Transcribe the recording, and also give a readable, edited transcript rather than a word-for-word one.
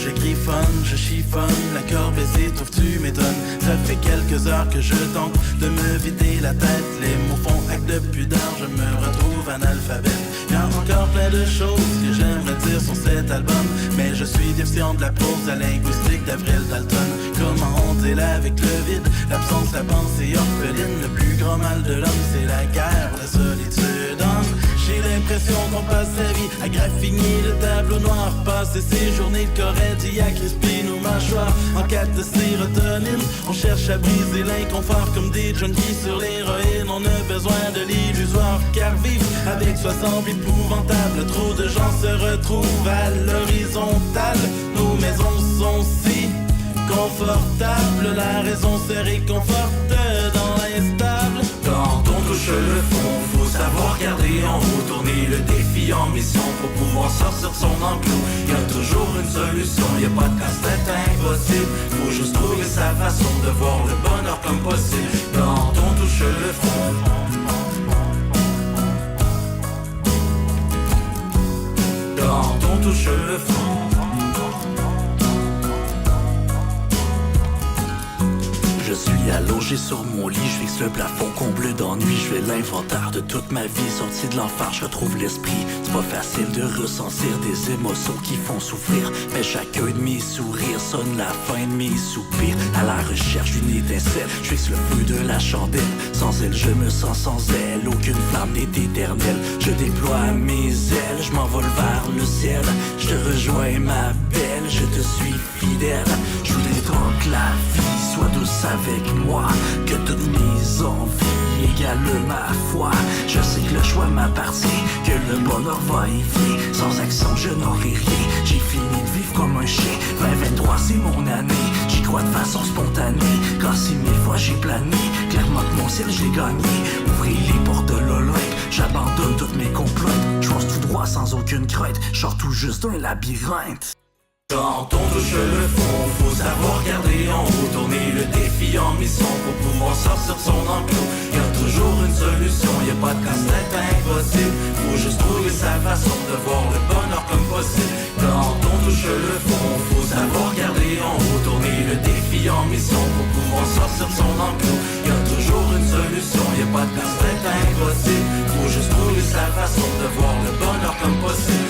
Je griffonne, je chiffonne, la corbeille s'étouffe, tu m'étonnes. Ça fait quelques heures que je tente de me vider la tête. Les mots font acte de pudeur, je me retrouve analphabète. Y'a encore plein de choses que j'aimerais dire sur cet album, mais je suis déficient de la pause à linguistique d'Avril Dalton. Comment on deal avec le vide, l'absence, la pensée orpheline. Le plus grand mal de l'homme, c'est la guerre, la solitude. J'ai l'impression qu'on passe sa vie à graffiner le tableau noir, passer ses journées de corédie à crisper nos mâchoires. En quête de sérotonine, on cherche à briser l'inconfort comme des junkies sur l'héroïne. On a besoin de l'illusoire, car vivre avec soi semble épouvantable. Trop de gens se retrouvent à l'horizontale. Nos maisons sont si confortables, la raison se réconforte dans l'instable. Quand on touche le fond, faut savoir garder en haut, tourner le défi en mission pour pouvoir sortir de son enclos. Y'a toujours une solution, y'a pas de casse-tête impossible. Faut juste trouver sa façon de voir le bonheur comme possible. Quand on touche le fond, quand on touche le fond. Je suis allongé sur mon lit, je fixe le plafond comble d'ennui. Je fais l'inventaire de toute ma vie, sorti de l'enfer, je retrouve l'esprit. C'est pas facile de ressentir des émotions qui font souffrir, mais chacun de mes sourires sonne la fin de mes soupirs. À la recherche d'une étincelle, je fixe le feu de la chandelle. Sans elle, je me sens sans elle, aucune flamme n'est éternelle. Je déploie mes ailes, je m'envole vers le ciel. Je te rejoins ma belle, je te suis fidèle. Je voudrais donc que la vie soit douce avec moi, que toutes mes envies égalent ma foi. Je sais que le choix m'appartient, que le bonheur va y venir. Sans action je n'aurai rien, j'ai fini de vivre comme un chien. 2023 c'est mon année, j'y crois de façon spontanée. Car 6000 fois j'ai plané, clairement que mon ciel j'ai gagné. Ouvrez les portes de l'Olympe, j'abandonne toutes mes complaintes. Je fonce tout droit sans aucune crainte, je sors tout juste d'un labyrinthe. Quand on touche le fond, faut savoir garder en haut, tourner le défi en mission pour pouvoir sortir de son enclos. Y'a toujours une solution, y'a pas de casse-tête impossible. Faut juste trouver sa façon de voir le bonheur comme possible. Quand on touche le fond, faut savoir garder en haut, tourner le défi en mission pour pouvoir sortir de son enclos. Y'a toujours une solution, y'a pas de casse-tête impossible. Faut juste trouver sa façon de voir le bonheur comme possible.